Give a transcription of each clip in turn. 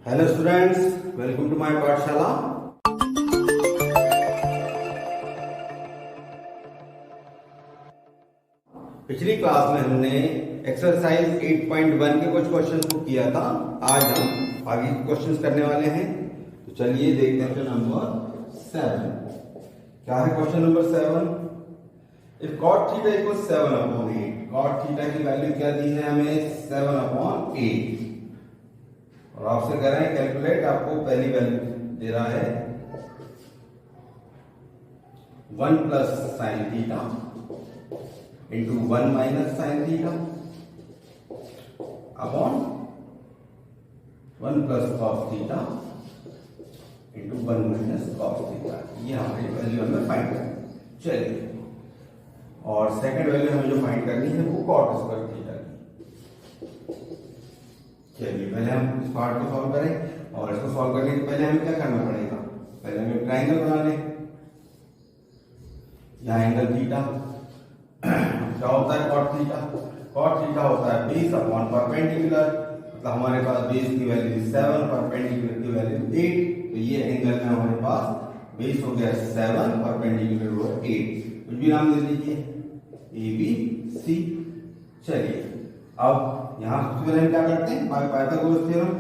Hello students, welcome to my Pathshala. पिछली class में हमने एक्सरसाइज 8.1 के कुछ क्वेश्चंस को किया था। आज हम आगे के क्वेश्चंस करने वाले हैं। तो चलिए देखते हैं नंबर 7। क्या है question number 7? If cot theta equal 7/8, cot theta की वैल्यू क्या दी है हमें? 7/8। और आपसे कह रहे हैं कैलकुलेट, आपको पहली वैल्यू दे रहा है 1 plus sine theta into 1 minus sine theta upon 1 plus cos theta into 1 minus cos theta. ये हमारी वैल्यू हमें फाइंड करनी। चलिए, और सेकंड वैल्यू हमें जो फाइंड करनी है वो कॉट स्क्वायर थीटा की। चलिए पहले हम इस पार्ट को सॉल्व करें, और इसको सॉल्व करने के पहले हमें क्या करना पड़ेगा? पहले हमें ट्रायंगल बना लें। यहाँ एंगल थीटा क्या होता है? Cot theta. कॉट थीटा होता है बेस अपॉन परपेंडिकुलर, मतलब हमारे पास बेस की वैल्यू 7, परपेंडिकुलर की वैल्यू 8। तो ये एंगल में हमारे पास बेस हो गया 7, परपेंडिकुलर हो 8। कुछ भी नाम दे दीजिए, ABC। चलिए अब यहां सबसे पहले हम क्या करते हैं? Pythagoras theorem.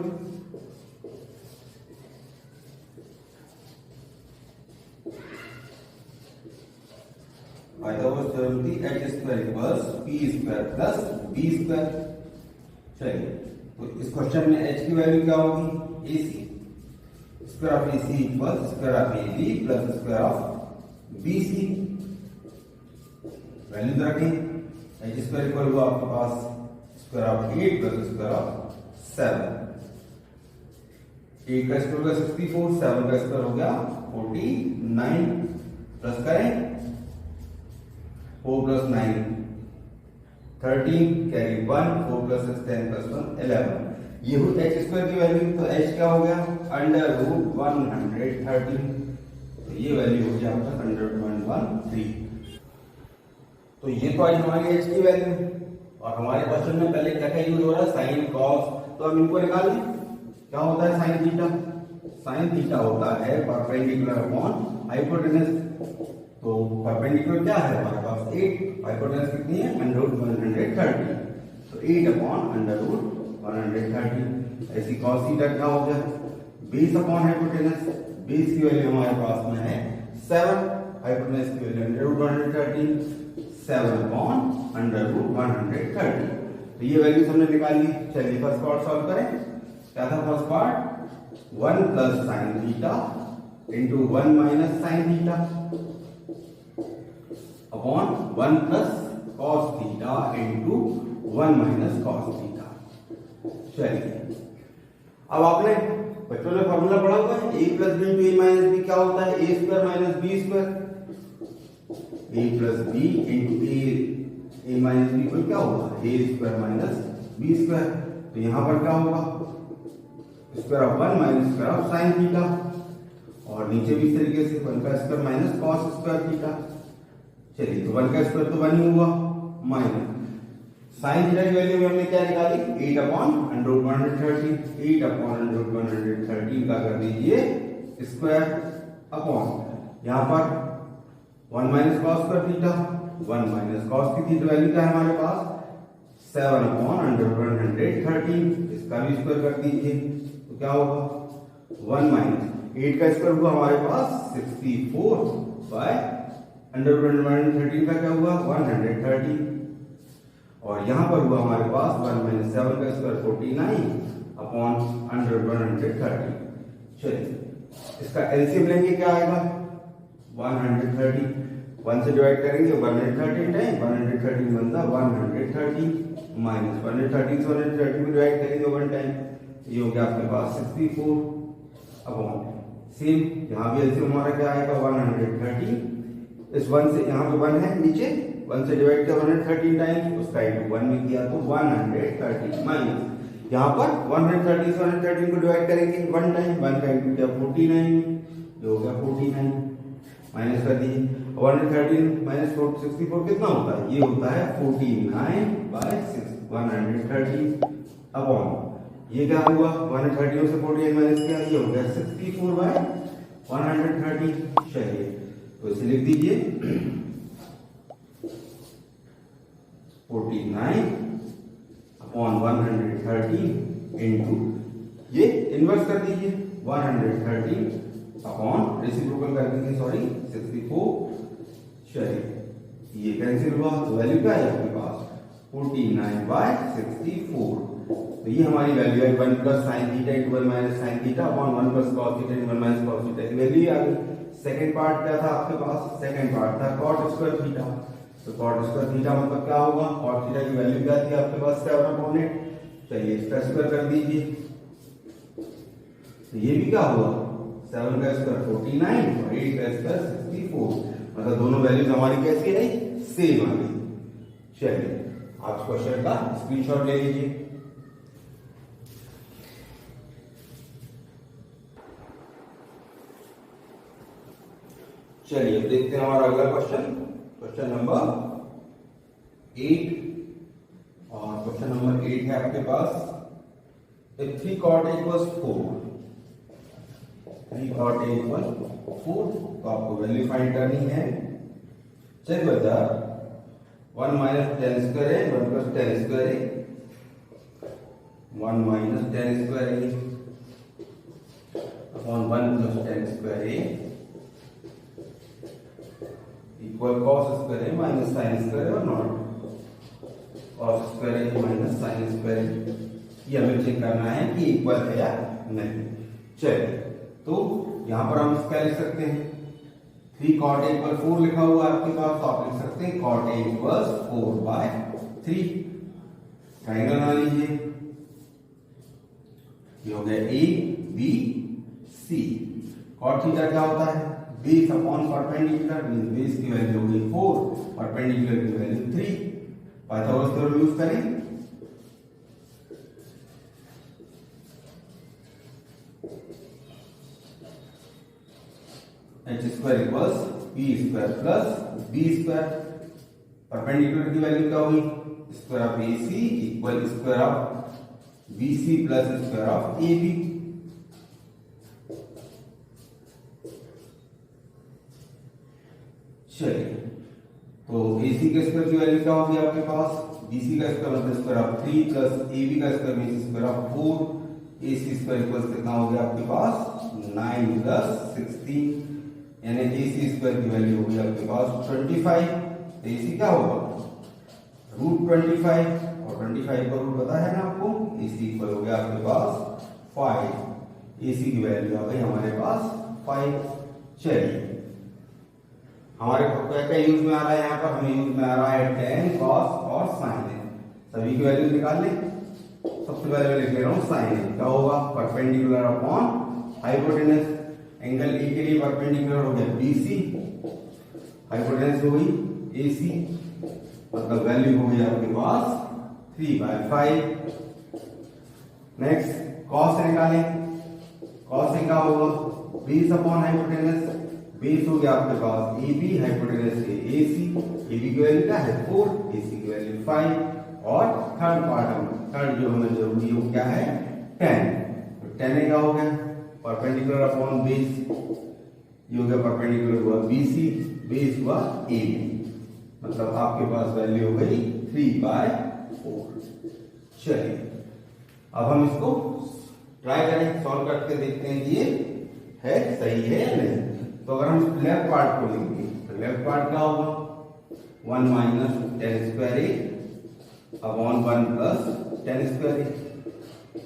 पाइथागोरस थ्योरम की h square equals p square plus b square. चलिए, तो इस क्वेश्चन में h की वैल्यू क्या होगी? AC। Square of AC equals square of AB plus square of BC। Value रखें, h स्क्वायर इक्वल हुआ आपके पास square of 8 plus square of 7। 8 का स्क्वायर होगा 64, 7 का स्क्वायर हो गया 49। प्लस करें 4 प्लस 9 13, कैरी 1, 4 प्लस 6 10 प्लस 1 11। ये हुई h स्क्वायर की वैल्यू। तो h क्या हो गया? Under root 113। तो ये वैल्यू हो गया आपका 113। तो ये तो आज हमारी h की वैल्यू। और हमारे क्वेश्चन में पहले क्या क्या यूज हो रहा है? Sine, cos. तो हम इनको निकाल लें। क्या होता है साइन थीटा? साइन थीटा होता है परपेंडिकुलर अपॉन हाइपोटेनस। तो परपेंडिकुलर क्या है हमारे पास? 8। हाइपोटेनस कितनी है? Under root 130। तो 8 अपॉन अंडर रूट 130। ऐसी कॉस थीटा क्या हो गया? Base upon hypotenuse. बेस की वैल्यू हमारे पास में है 7, हाइपोटेनस की value under root 130। 7 upon under root 130। तो ये वैल्यूज हमने निकाल ली। चलिए फर्स्ट पार्ट सॉल्व करें। क्या था first part? 1 plus sine theta into 1 minus sine theta upon 1 plus cos theta into 1 minus cos theta. चलिए, अब आपने बच्चों ने फॉर्मूला पढ़ा हुआ है a plus B into A minus B. क्या होता है? A square minus B square. a plus B into A minus B को क्या होगा? A square minus B square. तो यहां पर क्या होगा? Square of 1 minus square of sine theta. और नीचे भी इस तरीके से 1 का square minus cos square theta. चलिए, तो 1 का स्क्वायर तो 1 ही हुआ, माइनस साइन थीटा की वैल्यू हमने क्या निकाली? 8 upon under root 130। 8 upon under root 130 का कर दीजिए स्क्वायर अपॉन यहां पर 1 minus cos square theta. 1 minus cos की थीटा वैल्यू क्या है हमारे पास? 7 अपॉन अंडर रूट 130। इसका भी स्क्वायर कर दीजिए। तो क्या होगा? 1 माइनस 8 का स्क्वायर हुआ हमारे पास 64 बाय अंडर रूट 130 का क्या हुआ? 130। और यहां पर हुआ हमारे पास 1 माइनस 7 का स्क्वायर 49 अपॉन अंडर रूट 130। चलिए, इसका एलसीएम लेंगे, क्या आएगा? 130। 1 से डिवाइड करेंगे 130 टाइम 130 बनता 130 माइनस 130 से 130 को डिवाइड करेंगे 1 टाइम। ये हो गया आपके पास 64 अपॉन सेम यहाँ भी एलसीएम हमारा क्या आएगा? 130। इस 1 से यहाँ पे 1 है नीचे, 1 से डिवाइड किया 130 टाइम, उसका इंटू 1 में किया तो 130 माइनस यहाँ पर 130 से 130 को डिवाइड करेंगे 1 टाइम, 1 का इंटू किया 49, ये हो गया 49 माइनस कर दीजिए। 130 माइनस 64 कितना होता है? ये होता है 49 बाय 130 अपॉन ये क्या हुआ 130 से 48 माइनस किया, ये हो गया 64/130। चलिए तो इसे लिख दीजिए 49/130 इंटू ये इन्वर्स कर दीजिए 130 अपॉन रेसिप्रोकल कर दीजिए, सॉरी 64। चलिए ये कैंसिल हुआ तो वैल्यू क्या है आपके पास 49/64। तो ये हमारी वैल्यू है 1 plus sine theta into 1 minus sine theta upon 1 plus cos theta into 1 minus cos theta की वैल्यू आ गई। सेकंड पार्ट क्या था आपके पास, सेकंड पार्ट था कॉट स्क्वायर थीटा। तो कॉट स्क्वायर थीटा मतलब क्या होगा, कॉट थीटा की वैल्यू क्या थी आपके पास 7/8। चलिए इसका स्क्वायर कर दीजिए, तो ये भी क्या हुआ 7 का स्क्वायर 49 और 8 का स्क्वायर 64। मतलब दोनों वैल्यूज हमारी कैसी आई, सेम आ गई। चलिए आप क्वेश्चन का स्क्रीनशॉट ले लीजिए। चलिए देखते हैं हमारा अगला क्वेश्चन, क्वेश्चन नंबर 8। और क्वेश्चन नंबर 8 है आपके पास 3 cot A = 4। 3 cot A = 4 तो आपको वैल्यू फाइंड करनी है। चलिए बच्चा 1 माइनस tan स्क्वायर है 1 प्लस tan स्क्वायर है 1 माइनस tan स्क्वायर है अपॉन 1 प्लस tan स्क्वायर है इक्वल cos स्क्वायर है माइनस sin स्क्वायर है और नॉट cos स्क्वायर है माइनस sin स्क्वायर। ये हमें चेक करना है कि इक्वल है या नहीं। चलिए तो यहां पर हम क्या लिख सकते हैं 3 cot A = 4 लिखा हुआ है आपके पास, तो आप लिख सकते हैं cot A = 4/3। ट्रायंगल बना लीजिए, ये हो गया A B C। cot theta क्या होता है base upon perpendicular, means base की वैल्यू हो गई 4, परपेंडिकुलर की वैल्यू 3। पाइथागोरस थ्योरम यूज करें, h square equals p square plus b square. Perpendicular की वैल्यू क्या होगी square of AC equal square of BC plus square of AB। चलिए तो AC के स्क्वायर की वैल्यू क्या होगी आपके पास, BC का स्क्वायर मतलब स्क्वायर ऑफ 3 प्लस AB का square means square of 4। AC square equals कितना हो गया आपके पास 9 प्लस 16, यानी AC स्क्वायर की वैल्यू होगी आपके पास 25। तो AC क्या होगा √25 और 25 का रूट पता है ना आपको, AC इक्वल हो गया आपके पास 5। AC की वैल्यू आ गई हमारे पास 5। चलिए हमारे क्या क्या यूज में आ रहा है, यहाँ पर हमें यूज में आ रहा है tan cos और sin है। सभी की वैल्यू निकाल लें। सबसे पहले मैं लिख ले रहा हूँ sin है, क्या होगा perpendicular upon hypotenuse. Angle A के लिए परपेंडिकुलर हो गया BC, हाइपोटेनस हो गई AC, मतलब वैल्यू हो गई आपके पास 3/5। नेक्स्ट cos निकालें, cos से क्या होगा बेस अपॉन हाइपोटेनस। बेस हो गया आपके पास AB, हाइपोटेनस है AC, AB की वैल्यू क्या है 4, AC की वैल्यू 5। और थर्ड जो हमें जरूरी है वो क्या है tan। तो tan क्या हो गया परपेंडिकुलर अपॉन बेस, ये हो गया परपेंडिकुलर हुआ BC, बेस हुआ AB, मतलब आपके पास वैल्यू हो गई 3/4। चलिए अब हम इसको ट्राई करें, सॉल्व करके देखते हैं कि ये है सही है या नहीं। तो अगर हम लेफ्ट पार्ट को लेंगे तो लेफ्ट पार्ट क्या होगा 1 minus tan square A upon 1 plus tan square A।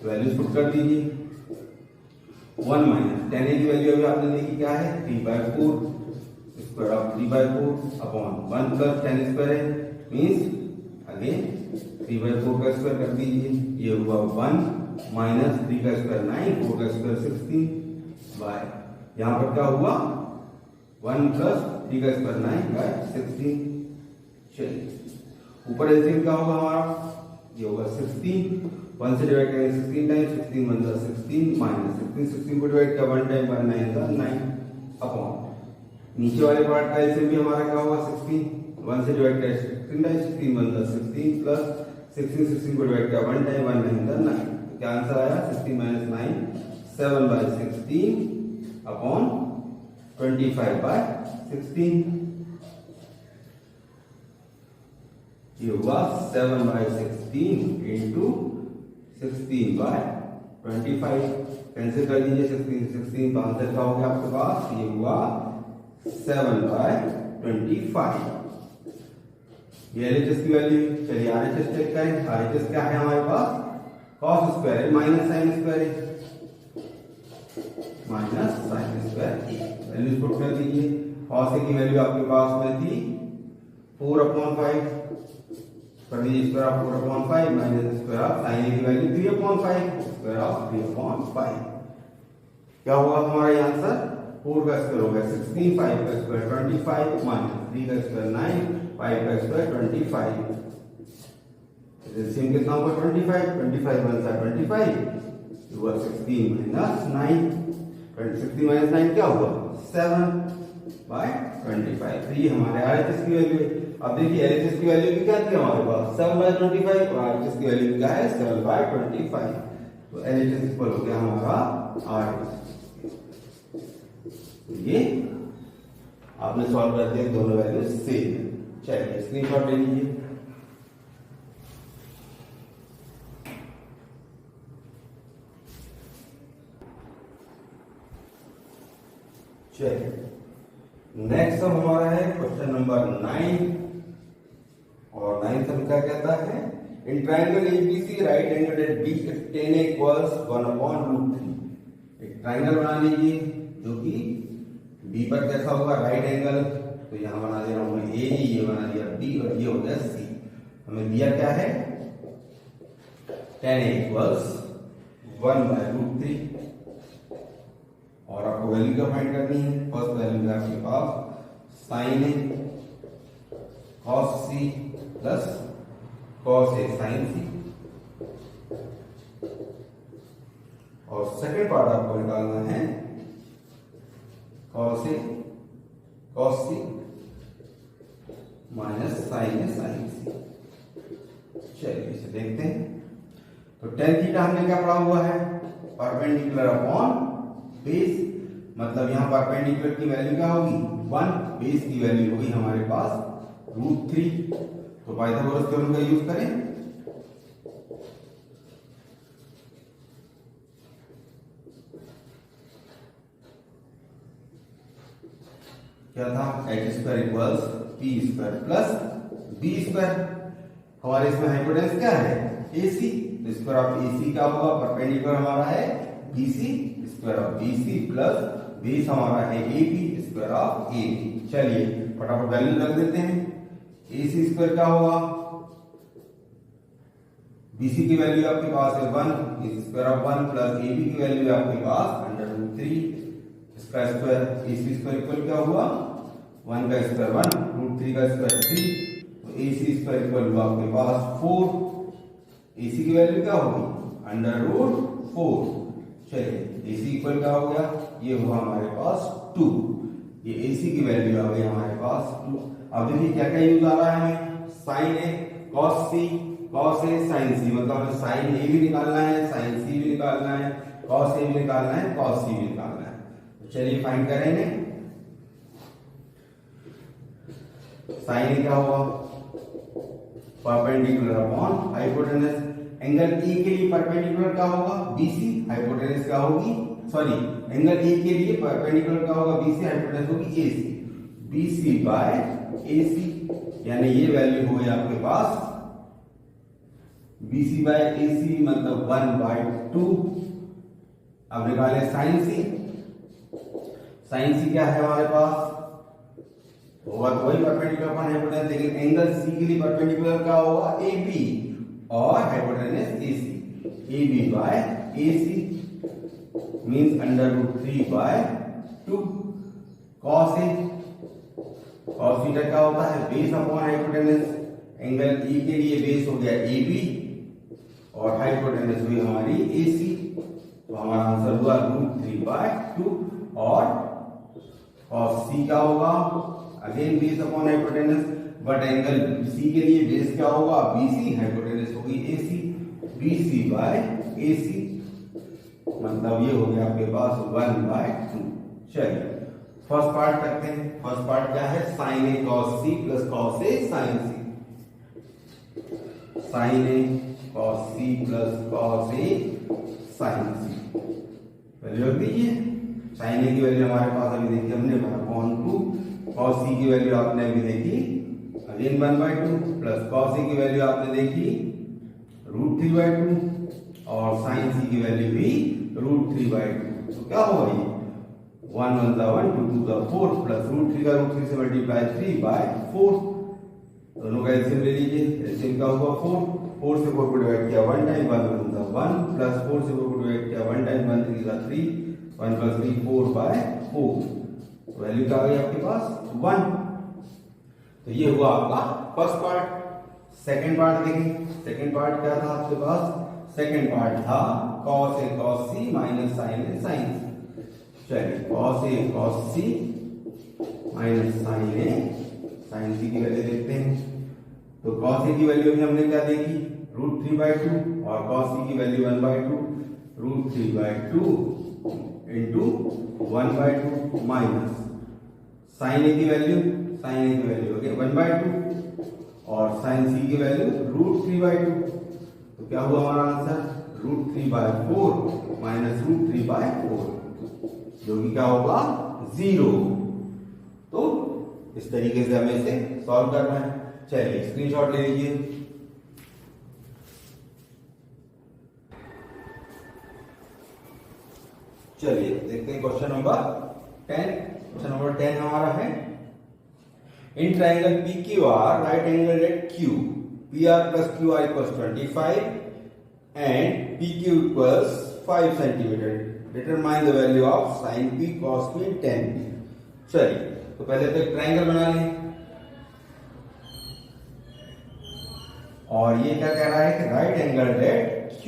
Values put कर दीजिए 1 माइनस tan A की वैल्यू अभी आपने देखी क्या है 3/4, square of 3/4 upon 1 plus tan square A means again 3/4 का स्क्वायर कर दीजिए, ये हुआ 1 माइनस 3 का स्क्वायर 9, 4 का स्क्वायर 16 बाय यहां पर क्या हुआ 1 प्लस 3 का स्क्वायर 9/16। चलिए ऊपर एलसीएम क्या होगा हमारा, ये होगा 16, 1 से डिवाइड करेंगे 16 टाइम्स, 16 1 जा 16 माइनस 16 को डिवाइड किया 1 टाइम 1 9 जा 9 अपॉन नीचे वाले पार्ट का एलसीएम भी हमारा क्या होगा 16, 1 से डिवाइड करें 16 टाइम्स, 16 1 जा 16 प्लस 16 को डिवाइड किया 1 टाइम 1 9 जा 9, तो क्या आंसर आया 16 माइनस 9 7/16 अपॉन 25/16। ये हुआ 7/16 इंटू 16/25। कैंसिल कर दीजिए 16 का आंसर क्या हो गया आपके पास, ये हुआ 7/25। ये एलएचएस की वैल्यू। चलिए आरएचएस चेक करें। आरएचएस क्या है हमारे पास, कॉस स्क्वायर है माइनस साइन स्क्वायर है, माइनस साइन स्क्वायर ए। वैल्यूज पुट कर दीजिए। कॉस ए की वैल्यू आपके पास में थी 4/5, कर दीजिए square of 4/5 minus square of sine A की वैल्यू 3/5, स्क्वायर ऑफ 3/5। क्या होगा हमारा ये आंसर, 4 का स्क्वायर हो गया 16, 5 का स्क्वायर 25 माइनस 3 का स्क्वायर 9, 5 का स्क्वायर 25। एलसीएम कितना होगा 25, 25 1 25, ये हुआ 16 माइनस 9, 16 माइनस 9 क्या हुआ 7/25। तो ये हमारे आरएचएस की वैल्यू है। अब देखिए एलएचएस की वैल्यू भी क्या थी हमारे पास 7/25 और आरएचएस की वैल्यू क्या है 7/25। तो एलएचएस इक्वल हो गया हमारा आरएचएस। ये आपने सॉल्व कर दिया, दोनों वैल्यू सेम है। चलिए स्क्रीनशॉट ले लीजिए। चलिए नेक्स्ट सम हमारा है क्वेश्चन नंबर 9 और 9 सम क्या कहता है, in triangle ABC right angle at B if tan equals 1/√3। एक ट्रायंगल बना लीजिए जो कि बी पर कैसा होगा राइट एंगल, तो यहां बना दे रहा हूं मैं ए, ये बना दिया बी और ये हो गया सी। हमें दिया क्या है tan इक्वल्स 1/√3 और आपको वैल्यू क्या फाइंड करनी है। फर्स्ट वैल्यू है आपके पास sign A cos C plus cos A sign सी, और सेकेंड पार्ट आपको निकालना है cos A cos C minus sign A sign सी। चलिए इसे देखते हैं। तो tan थीटा हमने क्या पढ़ा हुआ है, परपेंडिकुलर अपॉन बेस, मतलब यहां परपेंडिकुलर की वैल्यू क्या होगी 1, बेस की वैल्यू होगी हमारे पास √3। तो पाइथागोरस थ्योरम का यूज करें। क्या था h² equals p² plus b²। हमारे इसमें हाइपोटेन्यूस क्या है AC, तो स्क्वायर ऑफ AC क्या होगा, परपेंडिकुलर हमारा है BC, square of BC plus base हमारा है AB, स्क्वायर ऑफ AB। चलिए फटाफट वैल्यू रख देते हैं। AC स्क्वायर क्या होगा, BC की वैल्यू आपके पास है 1, स्क्वायर ऑफ 1 प्लस AB की वैल्यू है आपके पास √3, इसका स्क्वायर AC स्क्वायर इक्वल क्या हुआ 1 का स्क्वायर 1, √3 का स्क्वायर 3, तो AC स्क्वायर इक्वल हुआ आपके पास 4। AC की वैल्यू क्या होगी √4। चलिए AC इक्वल क्या हो गया, ये हुआ हमारे पास 2। ये AC की वैल्यू आ गई हमारे पास 2। अब देखिए क्या क्या यूज आ रहा है हमें, sign A cos C, cos A sign सी, मतलब हमें साइन ए भी निकालना है, साइन सी भी निकालना है, कॉस ए भी निकालना है, कॉस सी भी निकालना है। तो चलिए फाइंड करेंगे। साइन ए क्या होगा perpendicular upon hypotenuse, angle A के लिए परपेंडिकुलर क्या होगा बीसी, हाइपोटेनस क्या होगी सॉरी एंगल ए के लिए परपेंडिकुलर क्या होगा बीसी, हाइपोटेनस होगी एसी, बीसी बाय एसी, यानी ये वैल्यू हो गई आपके पास बीसी बाय एसी मतलब 1/2। अब निकाले साइन सी, साइन सी क्या है हमारे पास होगा तो वही परपेंडिकुलर अपॉन हाइपोटेनस, लेकिन एंगल सी के लिए परपेंडिकुलर क्या होगा AB और hypotenuse AC, AB by AC means √3/2। cos A cos theta क्या होता है base upon hypotenuse, angle E के लिए बेस हो गया AB और हाइपोटेनस हुई हमारी AC, तो हमारा आंसर हुआ √3/2। और cos C क्या होगा again base upon hypotenuse, but angle C के लिए बेस क्या होगा BC, हाइपोटेनस होगी AC, BC बाय AC, मतलब ये हो गया आपके पास 1/2। चलिए फर्स्ट पार्ट करते हैं। फर्स्ट पार्ट क्या है, sign A cos C plus cos A sign C. Sign A cos C plus cos A sign C value रख दीजिए। साइन ए की वैल्यू हमारे पास अभी देखी हमने 1/2, कॉस सी की वैल्यू आपने अभी देखी अगेन 1/2, प्लस कॉस ए की वैल्यू आपने देखी √3/2 और साइन सी की वैल्यू भी √3/2। तो क्या होगा ये 1 1 1 2 2 4 प्लस √3 का √3 से मल्टीप्लाई 3/4। दोनों का एलसीएम ले लीजिए। एलसीएम का होगा 4 से 4 को डिवाइड किया 1 टाइम 1 1 प्लस 4 से 4 को डिवाइड किया 1 टाइम 1 3 का 3 1 प्लस 3 4/4। वैल्यू क्या आ गई आपके पास 1। तो ये हुआ आपका फर्स्ट पार्ट। सेकंड पार्ट देखें। सेकंड पार्ट क्या था आपके पास, सेकंड पार्ट था cos a cos c minus sin a sin c। चलिए cos a cos c minus sin a sin c की वैल्यू देखते हैं। तो cos a की वैल्यू भी हमने क्या देखी √3/2 और cos c की value 1/2 √3/2 into 1/2 minus sin a की वैल्यू हो गई 1/2 और sin c की वैल्यू √3/2। तो क्या हुआ हमारा आंसर √3/4 माइनस √3/4 जो कि क्या होगा 0। तो इस तरीके से हमें इसे सॉल्व करना है। चलिए स्क्रीनशॉट ले लीजिए। चलिए देखते हैं क्वेश्चन नंबर 10। क्वेश्चन नंबर 10 हमारा है in triangle PQR right angle at Q PR plus QR equals 25 and PQ equals 5 centimeter. Determine the value of sin P cos P 10P. चलिए तो पहले तो एक ट्राइंगल बना लें और ये क्या कह रहा है कि राइट एंगल एट Q।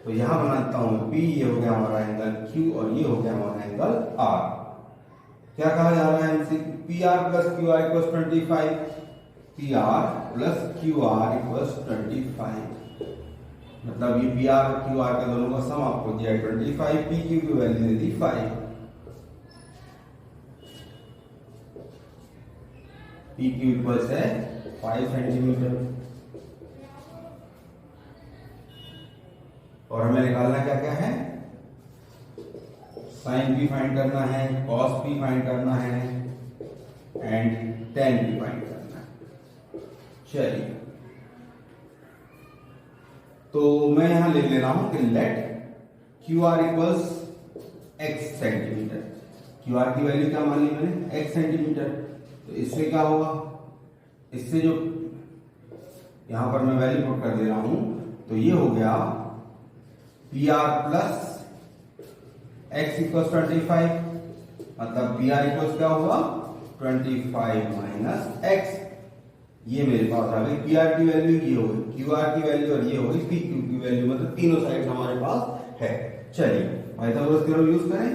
तो यहां बनाता हूं P, ये हो गया हमारा एंगल Q और ये हो गया हमारा एंगल R। क्या कहा जा रहा है हमसे PR plus QR equals 25, PR plus QR equals 25, मतलब ये PR और QR के दोनों का सम आपको दिया 25, PQ की वैल्यू दे दी 5, PQ इक्वल्स है 5 सेंटीमीटर। और हमें निकालना क्या क्या है, साइन P फाइंड करना है, कॉस P फाइंड करना है एंड tan P फाइंड करना है। चलिए तो मैं यहां लिख ले रहा हूं कि let QR equals x centimetre. QR की वैल्यू क्या मान ली मैंने x सेंटीमीटर। तो इससे क्या होगा, इससे जो यहां पर मैं वैल्यू पुट कर दे रहा हूं तो ये हो गया PR प्लस x इक्वल्स 25, मतलब PR इक्वल्स क्या होगा 25 माइनस x। ये मेरे पास आ गई PR की वैल्यू, ये हो गई QR की वैल्यू और ये हो गई PQ की वैल्यू, मतलब तीनों साइड हमारे पास है। चलिए पाइथागोरस थ्योरम यूज करें।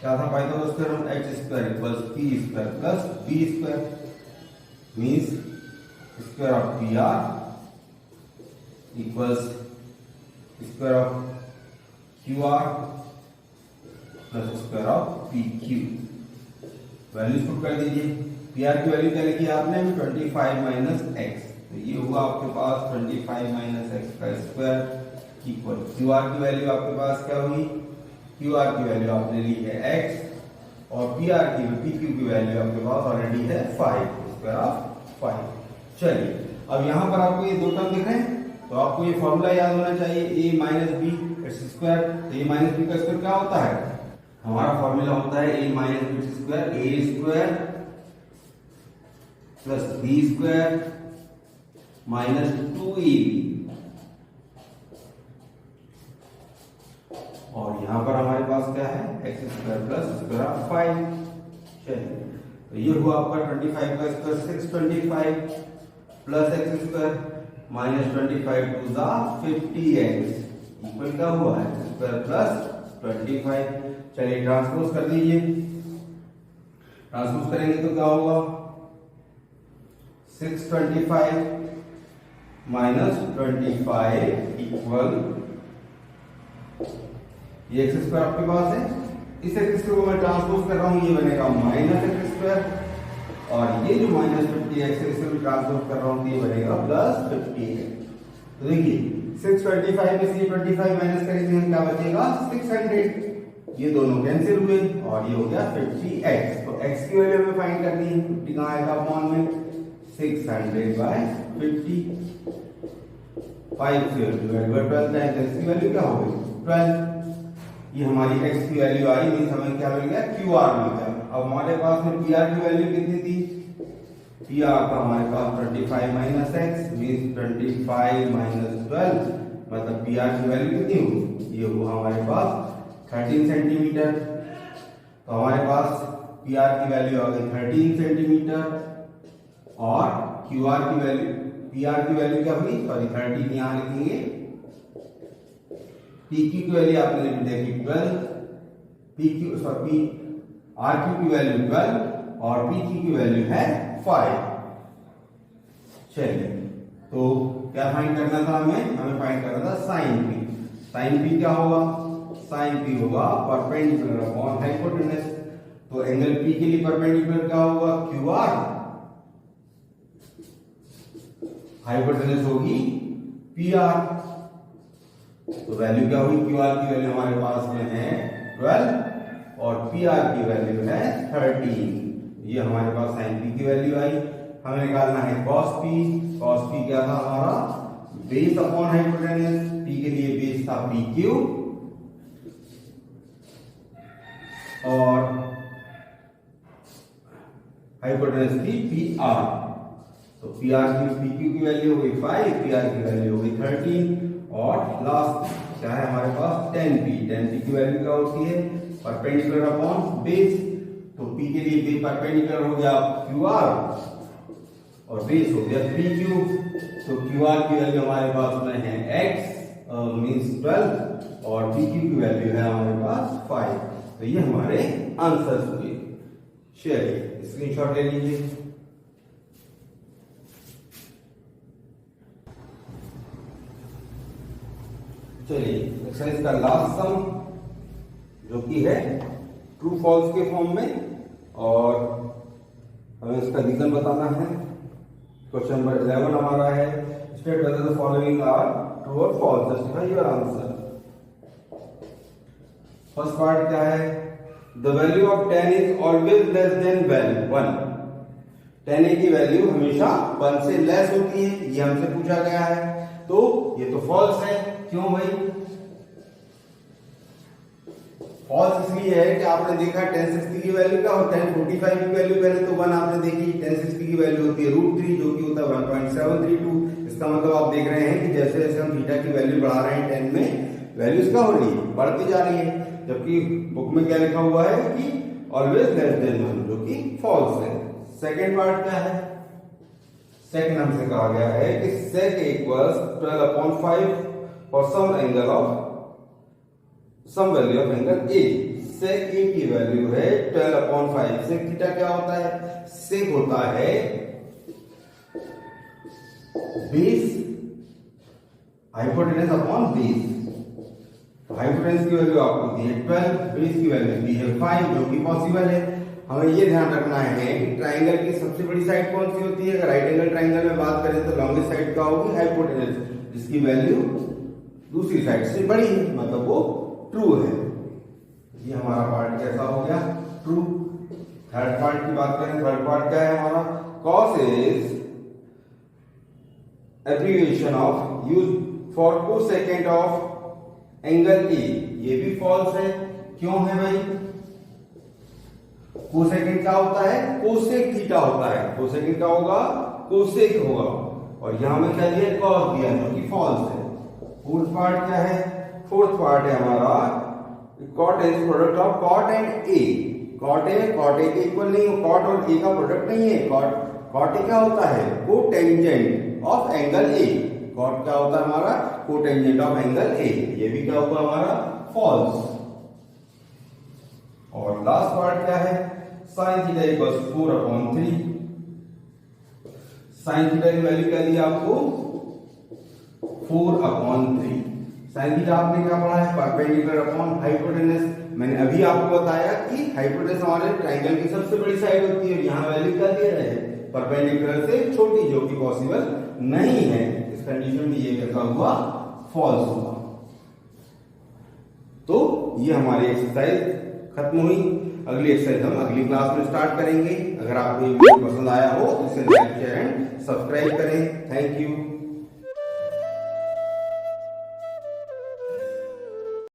क्या था Pythagoras theorem, h square equals p square plus b square means square of PR equals square of QR plus square of PQ। Values put कर दीजिए। PR की वैल्यू क्या लिखी आपने 25 माइनस x, तो ये हुआ आपके पास 25 माइनस x का स्क्वायर इक्वल QR की वैल्यू आपके पास क्या हुई, QR की वैल्यू आपने ली है x और PR की PQ की वैल्यू आपके पास ऑलरेडी है 5 स्क्वायर ऑफ 5। चलिए अब यहां पर आपको ये दो टर्म दिख रहे हैं तो आपको ये फॉर्मूला याद होना चाहिए a minus B it's square. तो a माइनस बी का स्क्वायर क्या होता है, हमारा फॉर्मूला होता है a minus B square a square plus B square minus 2ab और यहां पर हमारे पास क्या है x square plus square of 5। चलिए तो ये हुआ आपका 25 का square 625 plus x square minus 25 to the 50x equal क्या हुआ है स्क्वायर प्लस 25। चलिए ट्रांसपोज कर दीजिए। ट्रांसपोज करेंगे तो क्या होगा 625 माइनस 25 इक्वल ये एक्स स्क्वायर आपके पास है, इस एक्स को मैं ट्रांसपोज कर रहा हूं, ये बनेगा माइनस एक्स स्क्वायर, और ये जो माइनस 50x है इसको भी ट्रांसपोज कर रहा हूं तो ये बनेगा प्लस 50x। तो देखिए 625 में से 25 माइनस करेंगे हम क्या बचेगा 600, ये दोनों कैंसिल हुए और ये हो गया 50x। तो x की वैल्यू हमें फाइंड करनी है, 50 कहां आएगा अपॉन में 600 बाय 50, 5 से डिवाइड बाय 12 टाइम्स x की वैल्यू क्या हो गई 12। ये हमारी x की वैल्यू आई, मींस हमें क्या मिल गया QR मिल गया। अब हमारे पास में PR की वैल्यू कितनी थी, PR का हमारे पास 25 माइनस x मींस 25 माइनस 12, मतलब PR की वैल्यू कितनी होगी, ये हुआ हमारे पास 13 सेंटीमीटर। तो हमारे पास PR की वैल्यू आ गई 13 सेंटीमीटर और QR की वैल्यू, PR की वैल्यू क्या हुई, सॉरी 13 यहां लिखेंगे, PQ की वैल्यू आपने लिख देखी 12, PQ सॉरी RQ की वैल्यू 12 और PQ की वैल्यू है 5। चलिए तो क्या फाइंड करना था हमें फाइंड करना था साइन P। साइन P क्या होगा, साइन P होगा परपेंडिकुलर अपॉन हाइपोटेनस। तो एंगल P के लिए परपेंडिकुलर क्या होगा QR, हाइपोटेनस होगी PR। तो वैल्यू क्या हुई, QR की वैल्यू हमारे पास में है 12 और PR की वैल्यू है 13। ये हमारे पास sin P की वैल्यू आई। हमें निकालना है cos P। cos P क्या था हमारा बेस अपॉन हाइपोटेनस, P के लिए बेस था PQ और हाइपोटेनस थी PR। तो PR की PQ की वैल्यू हो गई 5, PR की वैल्यू हो गई 13 और लास्ट क्या है हमारे पास 10P। 10P की वैल्यू क्या होती है परपेंडिकुलर अपॉन बेस। तो P के लिए बेस परपेंडिकुलर हो गया QR और बेस हो गया PQ। तो QR की वैल्यू हमारे पास में है x मींस 12 और PQ की वैल्यू है हमारे पास 5। तो ये हमारे आंसर्स हुए। चलिए स्क्रीनशॉट ले लीजिए। चलिए एक्सरसाइज का लास्ट सम जो कि है ट्रू फॉल्स के फॉर्म में और हमें इसका रीजन बताना है। क्वेश्चन नंबर 11 हमारा है state weather the following are true और false, justify your answer. First part क्या है, the value of 10 is always less than 1। 10 की वैल्यू हमेशा 1 से लेस होती है, ये हमसे पूछा गया है। तो ये तो फॉल्स है। क्यों भाई फॉल्स? इसलिए है कि आपने देखा 1060 की वैल्यू क्या होता है, 1045 की वैल्यू पहले तो 1 आपने देखी, 1060 की वैल्यू होती है √3 जो कि होता है 1.732। इसका मतलब आप देख रहे हैं कि जैसे जैसे हम थीटा की वैल्यू बढ़ा रहे हैं 10 में वैल्यूज क्या हो रही है, बढ़ती जा रही है। जबकि बुक में क्या लिखा हुआ है कि ऑलवेज लेस देन 1, जो कि फॉल्स है। सेकेंड पार्ट क्या है, सेकेंड हमसे कहा गया है कि sec equals 12/5 for some angle of some value of angle A। sec A की वैल्यू है 12/5। sec थीटा क्या होता है, sec होता है base hypotenuse upon base. Hypotenuse की वैल्यू आपको दी है 12, बेस की वैल्यू दी है 5, जो कि पॉसिबल है। हमें ये ध्यान रखना है कि ट्राइंगल की सबसे बड़ी साइड कौन सी होती है। अगर राइट एंगल ट्राइंगल में बात करें तो लॉन्गेस्ट साइड क्या होगी, हाइपोटेनस, जिसकी वैल्यू दूसरी साइड से बड़ी है, मतलब वो ट्रू है। ये हमारा पार्ट कैसा हो गया, ट्रू। थर्ड पार्ट की बात करें, थर्ड पार्ट क्या है हमारा, cos is abbreviation of use for cosecant of angle ए। ये भी फॉल्स है। क्यों है भाई, कोसेकेंट क्या होता है, कोसेक थीटा होता है। कोसेकेंट क्या होगा, कोसेक होगा। और यहां में क्या दिया, कॉस दिया, जो कि फॉल्स है। फोर्थ पार्ट क्या है, फोर्थ पार्ट है हमारा cot is product of cot and A. Cot है, कॉट ए के इक्वल नहीं हो, कॉट और ए का प्रोडक्ट नहीं है। कॉट ए क्या होता है, cotangent of angle A. Cot क्या होता है हमारा, कोटेंजेंट ऑफ एंगल ए। ये भी क्या होगा हमारा, फॉल्स। और लास्ट पार्ट क्या है, sine theta equals 4/3। Sine theta की वैल्यू क्या दी आपको 4/3। साइन थीटा आपने क्या पढ़ा है परपेंडिकुलर अपॉन हाइपोटेनस। मैंने अभी आपको बताया कि हाइपोटेनस हमारे ट्रायंगल की सबसे बड़ी साइड होती है, यहां वैल्यू क्या दे रहे हैं परपेंडिकुलर से छोटी, जो कि पॉसिबल नहीं है। इस कंडीशन में ये क्या हुआ फॉल्स हुआ। तो ये हमारी एक्सरसाइज खत्म हुई। अगली एक्सरसाइज हम अगली क्लास में स्टार्ट करेंगे। अगर आपको ये वीडियो पसंद आया हो तो इसे लाइक शेयर एंड सब्सक्राइब करें। Thank you.